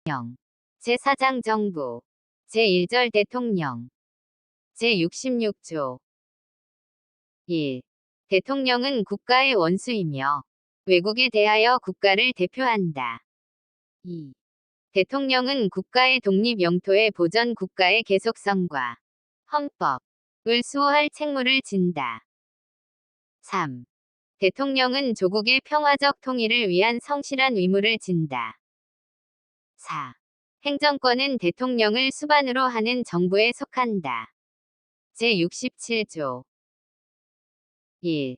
제4장 정부 제1절 대통령 제66조 1. 대통령은 국가의 원수이며 외국에 대하여 국가를 대표한다. 2. 대통령은 국가의 독립 영토의 보전 국가의 계속성과 헌법을 수호할 책무를 진다. 3. 대통령은 조국의 평화적 통일을 위한 성실한 의무를 진다. 4. 행정권은 대통령을 수반으로 하는 정부에 속한다. 제67조 1.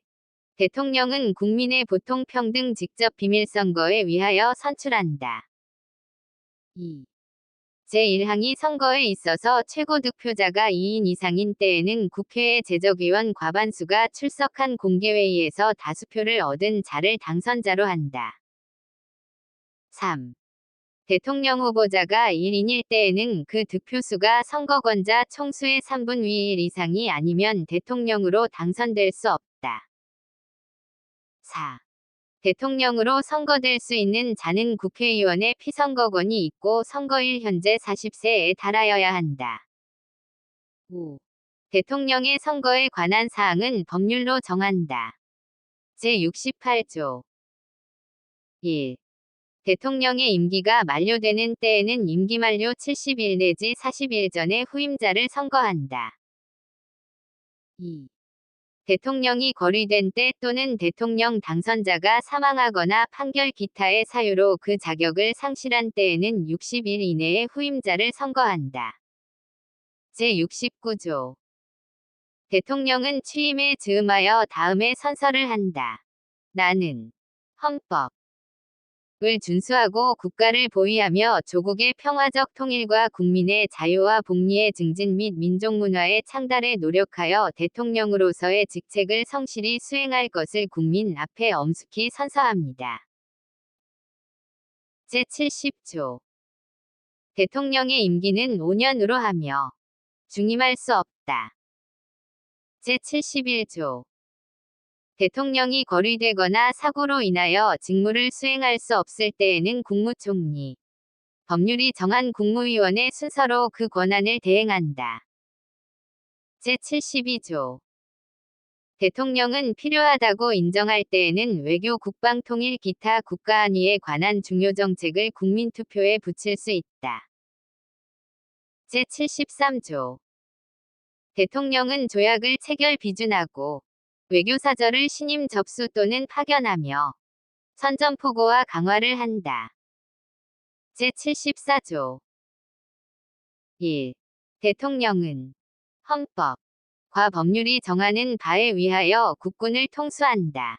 대통령은 국민의 보통 평등 직접 비밀선거에 위하여 선출한다. 2. 제1항이 선거에 있어서 최고 득표자가 2인 이상인 때에는 국회의 제적의원 과반수가 출석한 공개회의에서 다수표를 얻은 자를 당선자로 한다. 3. 대통령 후보자가 1인일 때에는 그 득표수가 선거권자 총수의 3분의 1 이상이 아니면 대통령으로 당선될 수 없다. 4. 대통령으로 선거될 수 있는 자는 국회의원의 피선거권이 있고 선거일 현재 40세에 달하여야 한다. 5. 대통령의 선거에 관한 사항은 법률로 정한다. 제68조 1. 대통령의 임기가 만료되는 때에는 임기 만료 70일 내지 40일 전에 후임자를 선거한다. 2. 대통령이 거리된 때 또는 대통령 당선자가 사망하거나 판결 기타의 사유로 그 자격을 상실한 때에는 60일 이내에 후임자를 선거한다. 제69조 대통령은 취임에 즈음하여 다음에 선서를 한다. 나는 헌법을 준수하고 국가를 보위하며 조국의 평화적 통일과 국민의 자유와 복리의 증진 및 민족문화의 창달에 노력하여 대통령으로서의 직책을 성실히 수행할 것을 국민 앞에 엄숙히 선서합니다. 제70조 대통령의 임기는 5년으로 하며 중임할 수 없다. 제71조 대통령이 거리되거나 사고로 인하여 직무를 수행할 수 없을 때에는 국무총리, 법률이 정한 국무위원의 순서로 그 권한을 대행한다. 제72조 대통령은 필요하다고 인정할 때에는 외교 국방 통일 기타 국가안위에 관한 중요 정책을 국민투표에 붙일 수 있다. 제73조 대통령은 조약을 체결 비준하고 외교사절을 신임 접수 또는 파견하며 선전포고와 강화를 한다. 제74조 1. 대통령은 헌법과 법률이 정하는 바에 의하여 국군을 통수한다.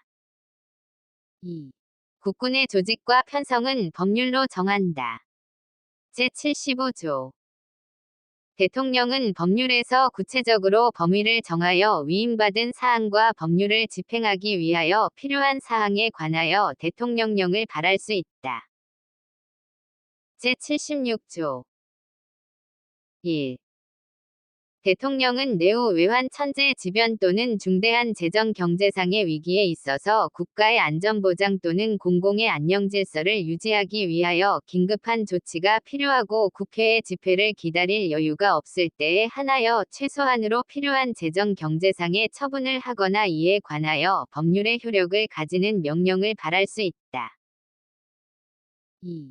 2. 국군의 조직과 편성은 법률로 정한다. 제75조 대통령은 법률에서 구체적으로 범위를 정하여 위임받은 사항과 법률을 집행하기 위하여 필요한 사항에 관하여 대통령령을 발할 수 있다. 제76조 1. 대통령은 내후 외환 천재 지변 또는 중대한 재정 경제상의 위기에 있어서 국가의 안전보장 또는 공공의 안녕질서를 유지하기 위하여 긴급한 조치가 필요하고 국회의 집회를 기다릴 여유가 없을 때에 한하여 최소한으로 필요한 재정 경제상의 처분을 하거나 이에 관하여 법률의 효력을 가지는 명령을 발할 수 있다. 2.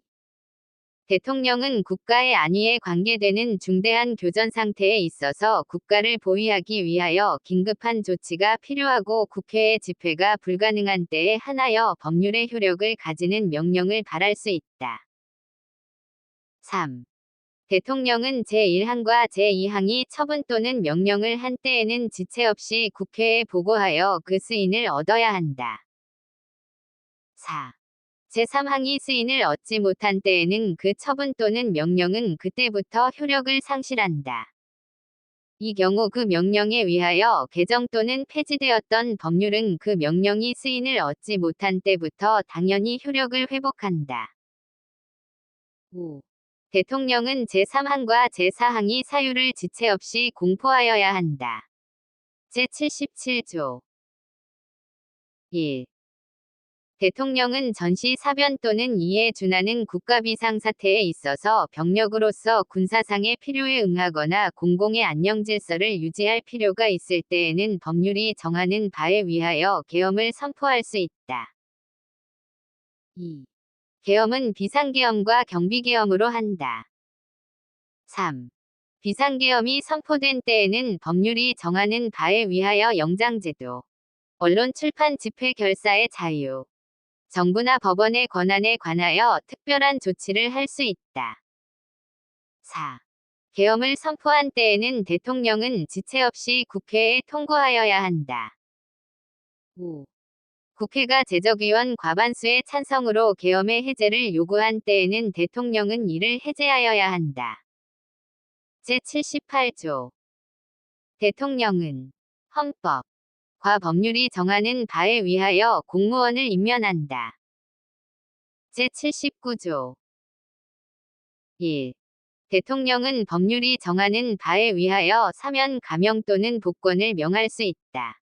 대통령은 국가의 안위에 관계되는 중대한 교전 상태에 있어서 국가를 보위하기 위하여 긴급한 조치가 필요하고 국회의 집회가 불가능한 때에 한하여 법률의 효력을 가지는 명령을 발할 수 있다. 3. 대통령은 제1항과 제2항이 처분 또는 명령을 한 때에는 지체 없이 국회에 보고하여 그 승인을 얻어야 한다. 4. 제3항이 승인을 얻지 못한 때에는 그 처분 또는 명령은 그때부터 효력을 상실한다. 이 경우 그 명령에 의하여 개정 또는 폐지되었던 법률은 그 명령이 승인을 얻지 못한 때부터 당연히 효력을 회복한다. 5. 대통령은 제3항과 제4항이 사유를 지체 없이 공포하여야 한다. 제77조 1. 대통령은 전시 사변 또는 이에 준하는 국가 비상사태에 있어서 병력으로서 군사상의 필요에 응하거나 공공의 안녕 질서를 유지할 필요가 있을 때에는 법률이 정하는 바에 위하여 계엄을 선포할 수 있다. 2. 계엄은 비상계엄과 경비계엄으로 한다. 3. 비상계엄이 선포된 때에는 법률이 정하는 바에 위하여 영장제도, 언론 출판 집회 결사의 자유, 정부나 법원의 권한에 관하여 특별한 조치를 할 수 있다. 4. 계엄을 선포한 때에는 대통령은 지체 없이 국회에 통고하여야 한다. 5. 국회가 제적의원 과반수의 찬성으로 계엄의 해제를 요구한 때에는 대통령은 이를 해제하여야 한다. 제78조. 대통령은 헌법, 과 법률이 정하는 바에 위하여 공무원을 임면한다. 제79조. 1. 대통령은 법률이 정하는 바에 위하여 사면 감형 또는 복권을 명할 수 있다.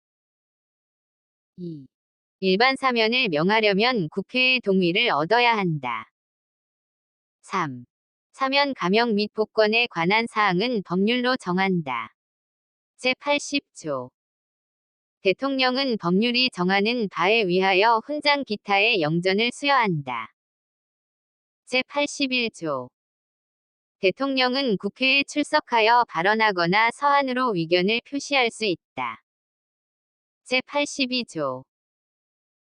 2. 일반 사면을 명하려면 국회의 동의를 얻어야 한다. 3. 사면 감형 및 복권에 관한 사항은 법률로 정한다. 제80조. 대통령은 법률이 정하는 바에 위하여 훈장 기타의 영전을 수여한다. 제81조. 대통령은 국회에 출석하여 발언하거나 서한으로 의견을 표시할 수 있다. 제82조.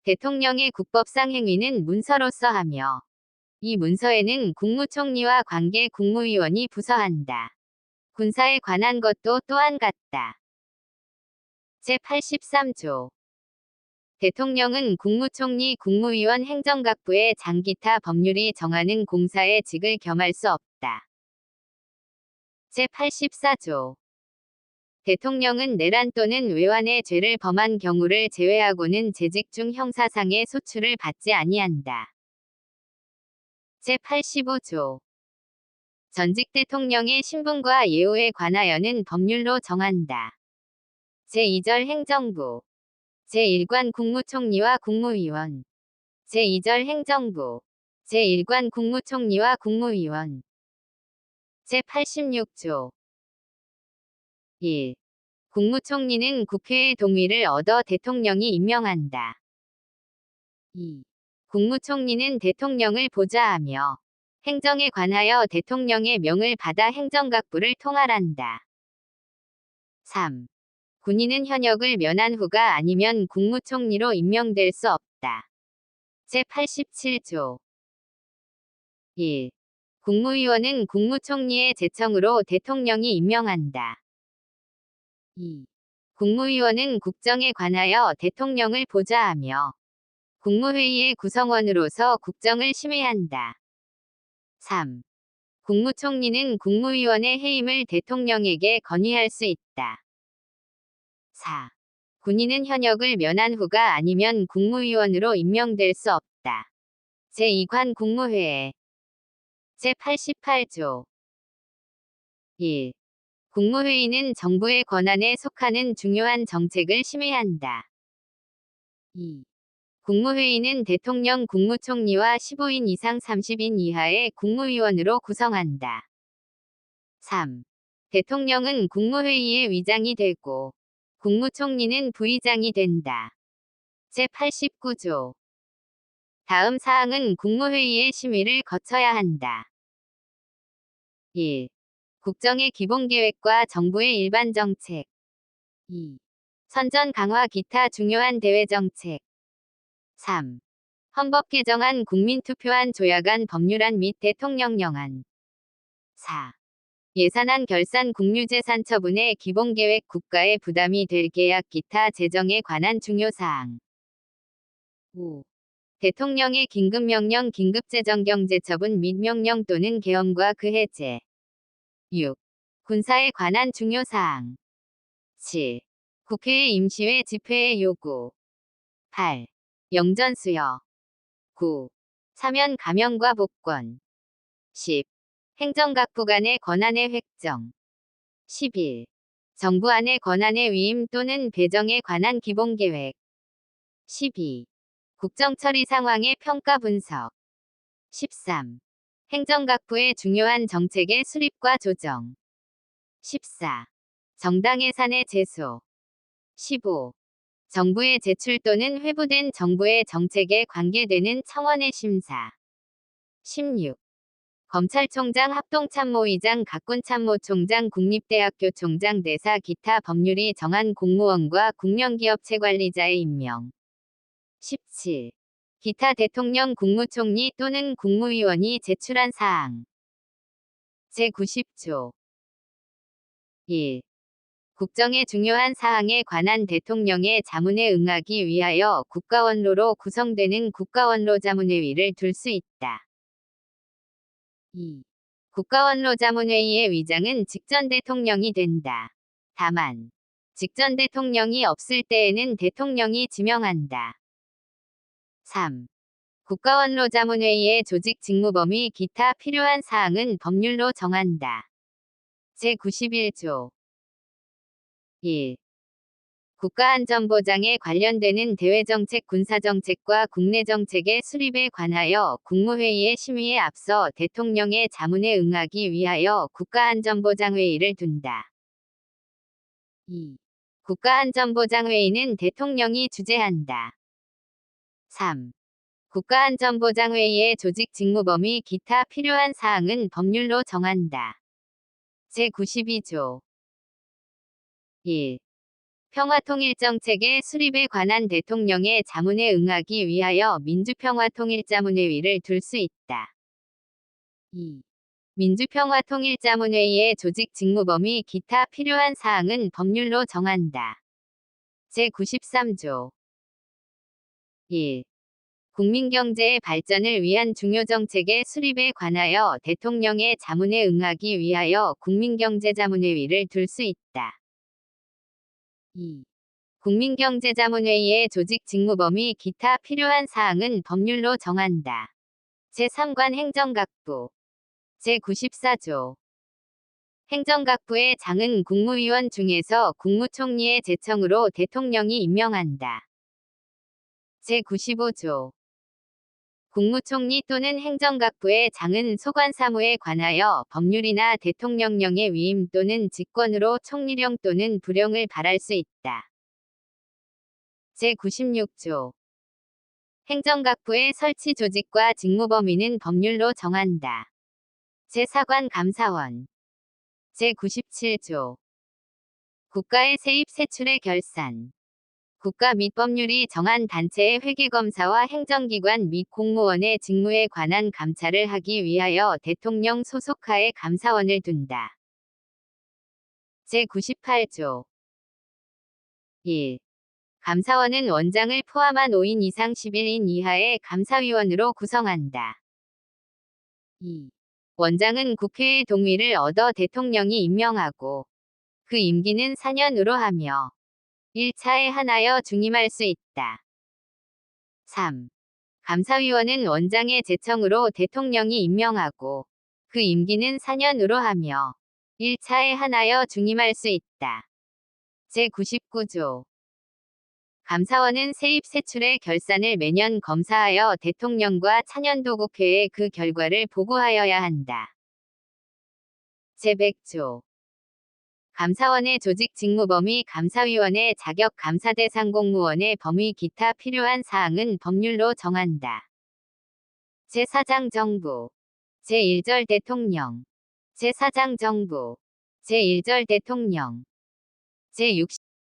대통령의 국법상 행위는 문서로서 하며 이 문서에는 국무총리와 관계 국무위원이 부서한다. 군사에 관한 것도 또한 같다. 제83조. 대통령은 국무총리 국무위원 행정각부의 장 기타 법률이 정하는 공사의 직을 겸할 수 없다. 제84조. 대통령은 내란 또는 외환의 죄를 범한 경우를 제외하고는 재직 중 형사상의 소출을 받지 아니한다. 제85조. 전직 대통령의 신분과 예우에 관하여는 법률로 정한다. 제2절 행정부, 제1관 국무총리와 국무위원, 제2절 행정부, 제1관 국무총리와 국무위원. 제86조. 1. 국무총리는 국회의 동의를 얻어 대통령이 임명한다. 2. 국무총리는 대통령을 보좌하며 행정에 관하여 대통령의 명을 받아 행정각부를 통할한다. 3. 군인은 현역을 면한 후가 아니면 국무총리로 임명될 수 없다. 제87조. 1. 국무위원은 국무총리의 제청으로 대통령이 임명한다. 2. 국무위원은 국정에 관하여 대통령을 보좌하며 국무회의의 구성원으로서 국정을 심의한다. 3. 국무총리는 국무위원의 해임을 대통령에게 건의할 수 있다. 4. 군인은 현역을 면한 후가 아니면 국무위원으로 임명될 수 없다. 제2관 국무회의. 제88조. 1. 국무회의는 정부의 권한에 속하는 중요한 정책을 심의한다. 2. 국무회의는 대통령 국무총리와 15인 이상 30인 이하의 국무위원으로 구성한다. 3. 대통령은 국무회의의 위장이 되고 국무총리는 부의장이 된다. 제89조. 다음 사항은 국무회의의 심의를 거쳐야 한다. 1. 국정의 기본계획과 정부의 일반정책. 2. 선전 강화 기타 중요한 대외정책. 3. 헌법 개정안 국민투표안 조약안 법률안 및 대통령령안. 4. 예산안 결산 국유재산 처분의 기본계획 국가의 부담이 될 계약 기타 재정에 관한 중요사항. 5. 대통령의 긴급명령 긴급재정경제처분 및 명령 또는 계엄과 그 해제. 6. 군사에 관한 중요사항. 7. 국회의 임시회 집회의 요구. 8. 영전 수여. 9. 사면 감형과 복권. 10. 행정각부 간의 권한의 획정. 11. 정부 안의 권한의 위임 또는 배정에 관한 기본계획. 12. 국정처리 상황의 평가 분석. 13. 행정각부의 중요한 정책의 수립과 조정. 14. 정당 예산의 제소. 15. 정부의 제출 또는 회부된 정부의 정책에 관계되는 청원의 심사. 16. 검찰총장 합동참모의장 각군참모총장 국립대학교 총장 대사 기타 법률이 정한 공무원과 국영기업체 관리자의 임명. 17. 기타 대통령 국무총리 또는 국무위원이 제출한 사항. 제90조 1. 국정의 중요한 사항에 관한 대통령의 자문에 응하기 위하여 국가원로로 구성되는 국가원로자문회의를 둘 수 있다. 2. 국가원로자문회의의 위장은 직전 대통령이 된다. 다만 직전 대통령이 없을 때에는 대통령이 지명한다. 3. 국가원로자문회의의 조직 직무범위 기타 필요한 사항은 법률로 정한다. 제91조 1. 국가안전보장에 관련되는 대외정책 군사정책과 국내정책의 수립에 관하여 국무회의의 심의에 앞서 대통령의 자문에 응하기 위하여 국가안전보장회의를 둔다. 2. 국가안전보장회의는 대통령이 주재한다. 3. 국가안전보장회의의 조직 직무범위 기타 필요한 사항은 법률로 정한다. 제92조 1. 평화통일정책의 수립에 관한 대통령의 자문에 응하기 위하여 민주평화통일자문회의를 둘 수 있다. 2. 민주평화통일자문회의의 조직 직무범위 기타 필요한 사항은 법률로 정한다. 제93조 1. 국민경제의 발전을 위한 중요 정책의 수립에 관하여 대통령의 자문에 응하기 위하여 국민경제자문회의를 둘 수 있다. 2. 국민경제자문회의의 조직 직무범위 기타 필요한 사항은 법률로 정한다. 제3관 행정각부. 제94조. 행정각부의 장은 국무위원 중에서 국무총리의 제청으로 대통령이 임명한다. 제95조. 국무총리 또는 행정각부의 장은 소관사무에 관하여 법률이나 대통령령의 위임 또는 직권으로 총리령 또는 부령을 발할 수 있다. 제96조. 행정각부의 설치 조직과 직무범위는 법률로 정한다. 제4관 감사원. 제97조. 국가의 세입 세출의 결산. 국가 및 법률이 정한 단체의 회계검사와 행정기관 및 공무원의 직무에 관한 감찰을 하기 위하여 대통령 소속하에 감사원을 둔다. 제98조 1. 감사원은 원장을 포함한 5인 이상 11인 이하의 감사위원으로 구성한다. 2. 원장은 국회의 동의를 얻어 대통령이 임명하고 그 임기는 4년으로 하며 1차에 한하여 중임할 수 있다. 3. 감사위원은 원장의 제청으로 대통령이 임명하고 그 임기는 4년으로 하며 1차에 한하여 중임할 수 있다. 제99조. 감사원은 세입 세출의 결산을 매년 검사하여 대통령과 차년도국회에 그 결과를 보고하여야 한다. 제100조. 감사원의 조직 직무범위 감사위원의 자격 감사 대상 공무원의 범위 기타 필요한 사항은 법률로 정한다. 제4장 정부. 제1절 대통령. 제4장 정부. 제1절 대통령. 제60